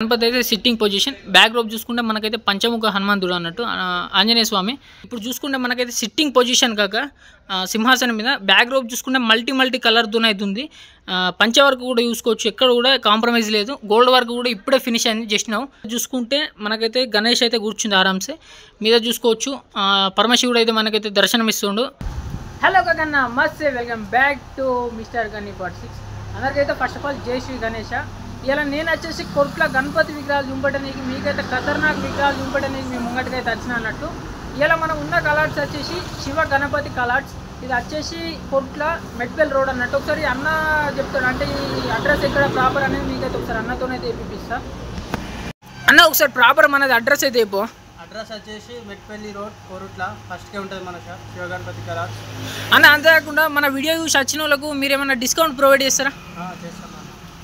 గణపతి అయితే sitting position. Back drop చూసుకుంటే మనకైతే పంచముఖ హనుమంతుడు అన్నట్టు ఆంజనేయ స్వామి. ఇప్పుడు చూసుకుంటే మనకైతే సిట్టింగ్ పొజిషన్ కాక సింహాసనం మీద బ్యాక్ డ్రాప్ చూసుకుంటే మల్టీ కలర్తో అవుతుంది. పంచ వర్క్ కూడా చూసుకోవచ్చు, ఎక్కడ కూడా కాంప్రమైజ్ లేదు. గోల్డ్ వర్క్ కూడా ఇప్పుడే ఫినిష్ అయింది జస్ట్ నౌ. చూసుకుంటే మనకైతే గణేష్ అయితే కూర్చుంది ఆరామ్సే మీద చూసుకోవచ్చు. పరమశివుడు అయితే మనకైతే దర్శనం ఇస్తుండు. హలో గగన్న మస్తే, welcome back to mister Ganni part 6. అందరికైతే ఫస్ట్ ఆఫ్ ఆల్ జై శ్రీ గణేష. ఇలా నేను వచ్చేసి కొట్ల గణపతి విగ్రహాలు చూపెట్టడానికి, మీకైతే ఖతర్నాక్ విగ్రహాలు చూపెట్టడానికి మీ ముంగటికైతే వచ్చిన అన్నట్టు. ఇలా మనం ఉన్న కలాట్స్ వచ్చేసి శివ గణపతి కలాట్స్. ఇది వచ్చేసి కొట్ల మెట్పల్ రోడ్ అన్నట్టు. ఒకసారి అన్న చెప్తాడు, అంటే ఈ అడ్రస్ ఎక్కడ ప్రాపర్ అనేది మీకైతే ఒకసారి అన్నతోనైతే వేపిస్తా. అన్న ఒకసారి ప్రాపర్ మనది అడ్రస్ అయితే అయిపో. అడ్రస్ వచ్చేసి మెట్పల్లి రోడ్ కోరుట్ల ఫస్ట్కే ఉంటుంది మన షాప్ శివ గణపతి కలాట్స్ అన్న. అంతేకాకుండా మన వీడియో చూసి వచ్చిన వాళ్ళకు మీరు ఏమైనా డిస్కౌంట్ ప్రొవైడ్ చేస్తారా? చేస్తాం,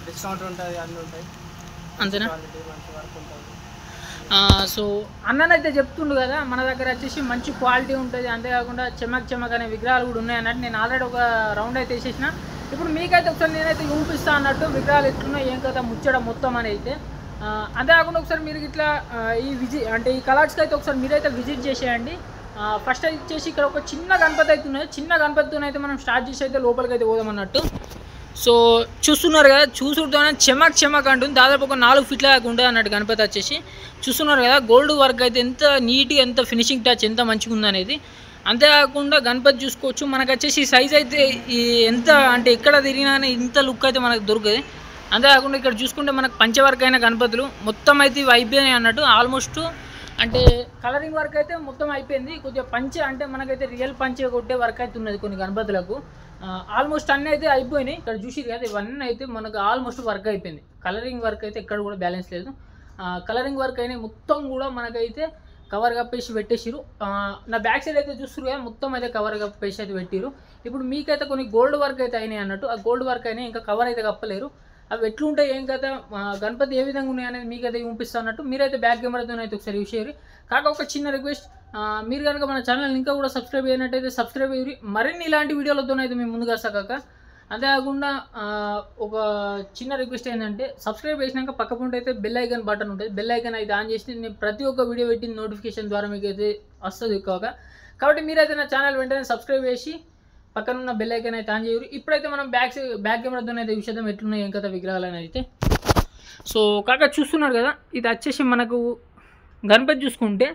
డిస్కౌంట్ ఉంటుంది, అన్నీ ఉంటాయి. అంతేనా? క్వాలిటీ మంచి వర్క్ ఉంటుంది. సో అన్ననైతే చెప్తుండు కదా, మన దగ్గర వచ్చేసి మంచి క్వాలిటీ ఉంటుంది, అంతేకాకుండా చెమక్ అనే విగ్రహాలు కూడా ఉన్నాయి అన్నట్టు. నేను ఆల్రెడీ ఒక రౌండ్ అయితే వేసేసిన. ఇప్పుడు మీకైతే ఒకసారి నేనైతే చూపిస్తాను అన్నట్టు విగ్రహాలు ఎట్లున్నాయి ఏం కదా ముచ్చడం మొత్తం అని అయితే. అంతేకాకుండా ఒకసారి మీరు ఇట్లా ఈ కలాట్స్కి అయితే ఒకసారి మీరైతే విజిట్ చేసేయండి. ఫస్ట్ వచ్చేసి ఇక్కడ ఒక చిన్న గణపతి అయితే ఉన్నది. చిన్న గణపతితో అయితే మనం స్టార్ట్ చేసి అయితే లోపలికి అయితే పోదాం అన్నట్టు. సో చూస్తున్నారు కదా, చూసుడుతోనే చెమక్ అంటుంది. దాదాపు ఒక 4 ఫీట్ల దాకా ఉంటుంది అన్నట్టు గణపతి వచ్చేసి. చూస్తున్నారు కదా, గోల్డ్ వర్క్ అయితే ఎంత నీట్గా, ఎంత ఫినిషింగ్ టచ్ ఎంత మంచిగా ఉందనేది. అంతేకాకుండా గణపతి చూసుకోవచ్చు. మనకు వచ్చేసి సైజ్ అయితే ఎంత అంటే ఎక్కడ తిరిగినా ఇంత లుక్ అయితే మనకు దొరకదు. అంతేకాకుండా ఇక్కడ చూసుకుంటే మనకు పంచవర్క్ అయిన గణపతులు మొత్తం అయితే ఇవి అయిపోయినాయి అన్నట్టు. ఆల్మోస్ట్ అంటే కలరింగ్ వర్క్ అయితే మొత్తం అయిపోయింది. కొద్దిగా పంచే అంటే మనకైతే రియల్ పంచే కొట్టే వర్క్ అయితే ఉన్నది కొన్ని గణపతులకు. ఆల్మోస్ట్ అన్నీ అయితే అయిపోయినాయి. ఇక్కడ చూసిరు కదా, ఇవన్నీ అయితే మనకు ఆల్మోస్ట్ వర్క్ అయిపోయింది. కలరింగ్ వర్క్ అయితే ఎక్కడ కూడా బ్యాలెన్స్ లేదు. కలరింగ్ వర్క్ అయినాయి మొత్తం కూడా మనకైతే కవర్ కప్పేసి పెట్టేసిరు. నా బ్యాక్ సైడ్ అయితే చూస్తారు కదా, మొత్తం అయితే కవర్ కప్పేసి అయితే పెట్టిరు. ఇప్పుడు మీకైతే కొన్ని గోల్డ్ వర్క్ అయితే అయినాయి అన్నట్టు. ఆ గోల్డ్ వర్క్ అయినాయి, ఇంకా కవర్ అయితే కప్పలేరు. అవి ఎట్లుంటాయి ఏం కదా, గణపతి ఏ విధంగా ఉన్నాయి అనేది మీకైతే చూపిస్తా అన్నట్టు. మీరైతే బ్యాక్ కెమెరాతో అయితే ఒకసారి యూస్ చేయరు. కాక ఒక చిన్న రిక్వెస్ట్, మీరు కనుక మన ఛానల్ ఇంకా కూడా సబ్స్క్రైబ్ అయినట్టయితే సబ్స్క్రైబ్ అయ్యి మరిన్ని ఇలాంటి వీడియోలతోనైతే మేము ముందుగా వస్తాక. అంతేకాకుండా ఒక చిన్న రిక్వెస్ట్ ఏంటంటే, సబ్స్క్రైబ్ చేసినాక పక్క పంట అయితే బెల్ ఐకాన్ బటన్ ఉంటుంది. బెల్ ఐకాన్ అయితే ఆన్ చేసి నేను ప్రతి ఒక్క వీడియో పెట్టిన నోటిఫికేషన్ ద్వారా మీకు అయితే వస్తుంది ఎక్కువగా. కాబట్టి మీరైతే నా ఛానల్ వెంటనే సబ్స్క్రైబ్ చేసి పక్కన ఉన్న బెల్ ఐకాన్ అయితే ఆన్ చేయరు. ఇప్పుడైతే మనం బ్యాక్ కెమెరాతో అయితే విషయం ఎట్లున్నాయి ఏం కదా విగ్రహాలు అని అయితే. సో కాక చూస్తున్నారు కదా, ఇది వచ్చేసి మనకు గణపతి చూసుకుంటే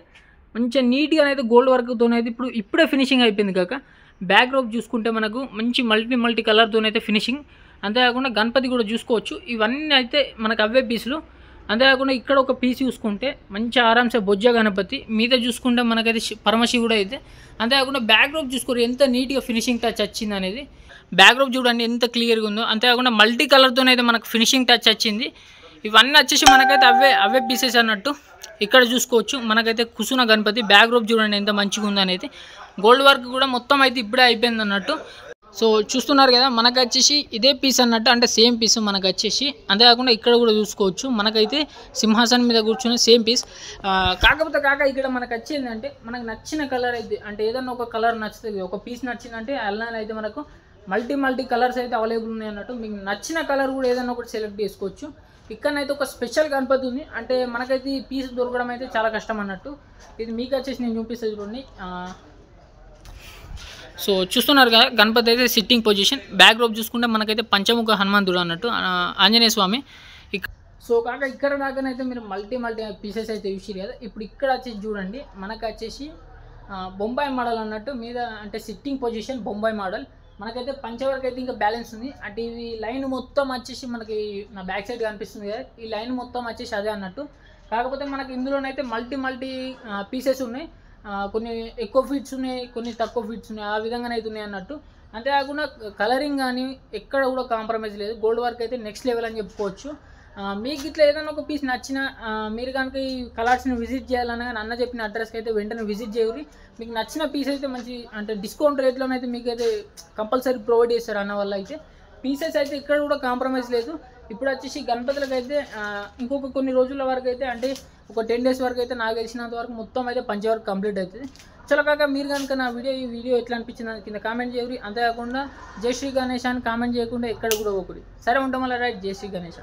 మంచిగా నీట్గా అయితే గోల్డ్ వర్క్తో అయితే ఇప్పుడే ఫినిషింగ్ అయిపోయింది. కాక బ్యాక్ డ్రాప్ చూసుకుంటే మనకు మంచి మల్టీ కలర్తో అయితే ఫినిషింగ్. అంతేకాకుండా గణపతి కూడా చూసుకోవచ్చు. ఇవన్నీ అయితే మనకు అవే పీసులు. అంతేకాకుండా ఇక్కడ ఒక పీస్ చూసుకుంటే మంచి ఆరామ్సే బొజ్జ గణపతి మీద చూసుకుంటే మనకైతే పరమశివుడు అయితే. అంతేకాకుండా బ్యాక్ డ్రాప్ చూసుకోరు ఎంత నీట్గా ఫినిషింగ్ టచ్ వచ్చింది అనేది. బ్యాక్ డ్రాప్ చూడండి ఎంత క్లియర్గా ఉందో. అంతేకాకుండా మల్టీ కలర్తోనైతే మనకు ఫినిషింగ్ టచ్ వచ్చింది. ఇవన్నీ వచ్చేసి మనకైతే అవే పీసెస్ అన్నట్టు. ఇక్కడ చూసుకోవచ్చు మనకైతే కుసున గణపతి. బ్యాక్ డ్రాప్ చూడండి ఎంత మంచిగా ఉందనేది. గోల్డ్ వర్క్ కూడా మొత్తం అయితే ఇప్పుడే అయిపోయింది అన్నట్టు. సో చూస్తున్నారు కదా, మనకు వచ్చేసి ఇదే పీస్ అన్నట్టు, అంటే సేమ్ పీస్ మనకు వచ్చేసి. అంతేకాకుండా ఇక్కడ కూడా చూసుకోవచ్చు మనకైతే సింహాసనం మీద కూర్చునే సేమ్ పీస్. కాకపోతే ఇక్కడ మనకు వచ్చేందంటే, మనకు నచ్చిన కలర్ అయితే, అంటే ఏదన్నా ఒక కలర్ నచ్చుతుంది, ఒక పీస్ నచ్చిందంటే అలానే అయితే మనకు మల్టీ కలర్స్ అయితే అవైలబుల్ ఉన్నాయి అన్నట్టు. మీకు నచ్చిన కలర్ కూడా ఏదన్నా ఒకటి సెలెక్ట్ చేసుకోవచ్చు. ఇక్కడనైతే ఒక స్పెషల్ గణపతి ఉంది, అంటే మనకైతే ఈ పీస్ దొరకడం అయితే చాలా కష్టం అన్నట్టు. ఇది మీకు వచ్చేసి నేను చూపిస్తాను చూడండి. సో చూస్తున్నారు కదా, గణపతి అయితే సిట్టింగ్ పొజిషన్. బ్యాక్ డ్రాప్ చూసుకుంటే మనకైతే పంచముఖ హనుమంతుడు అన్నట్టు ఆంజనేయ స్వామి. సో కాక ఇక్కడ దాకానైతే మీరు మల్టీ పీసెస్ అయితే చూసిరు కదా. ఇప్పుడు ఇక్కడ వచ్చేసి చూడండి, మనకు వచ్చేసి బొంబాయి మోడల్ అన్నట్టు మీద, అంటే సిట్టింగ్ పొజిషన్ బొంబాయి మోడల్. మనకైతే పంచవర్క్ అయితే ఇంకా బ్యాలెన్స్ ఉంది. అంటే ఇవి లైన్ మొత్తం వచ్చేసి మనకి నా బ్యాక్ సైడ్ కనిపిస్తుంది కదా, ఈ లైన్ మొత్తం వచ్చేసి అదే అన్నట్టు. కాకపోతే మనకి ఇందులోనైతే మల్టీ పీసెస్ ఉన్నాయి. కొన్ని ఎక్కువ ఫీట్స్ ఉన్నాయి, కొన్ని తక్కువ ఫీట్స్ ఉన్నాయి, ఆ విధంగానైతే ఉన్నాయి అన్నట్టు. అంతేకాకుండా కలరింగ్ కానీ ఎక్కడ కూడా కాంప్రమైజ్ లేదు. గోల్డ్ వర్క్ అయితే నెక్స్ట్ లెవెల్ అని చెప్పుకోవచ్చు. మీకు ఇట్లా ఏదైనా ఒక పీస్ నచ్చినా, మీరు కనుక ఈ కలర్స్ని విజిట్ చేయాలన్నా కానీ అన్న చెప్పిన అడ్రస్కి అయితే వెంటనే విజిట్ చేయరు. మీకు నచ్చిన పీస్ అయితే మంచి, అంటే డిస్కౌంట్ రేట్లోనైతే మీకు అయితే కంపల్సరీ ప్రొవైడ్ చేస్తారు అన్న వల్ల అయితే. పీసెస్ అయితే ఇక్కడ కూడా కాంప్రమైజ్ లేదు. ఇప్పుడు వచ్చేసి గణపతులకు అయితే ఇంకొక కొన్ని రోజుల వరకు అయితే, అంటే ఒక 10 days వరకు అయితే నాకు తెలిసినంత వరకు మొత్తం అయితే పంచవర్క్ కంప్లీట్ అవుతుంది. చలో కాక మీరు కనుక నా ఈ వీడియో ఎట్లా అనిపించింది కింద కామెంట్ చేయరు. అంతేకాకుండా జై శ్రీ గణేష్ అని కామెంట్ చేయకుండా ఎక్కడ కూడా ఒకటి. సరే ఉంటాం అలా రైట్. జై శ్రీ గణేష్.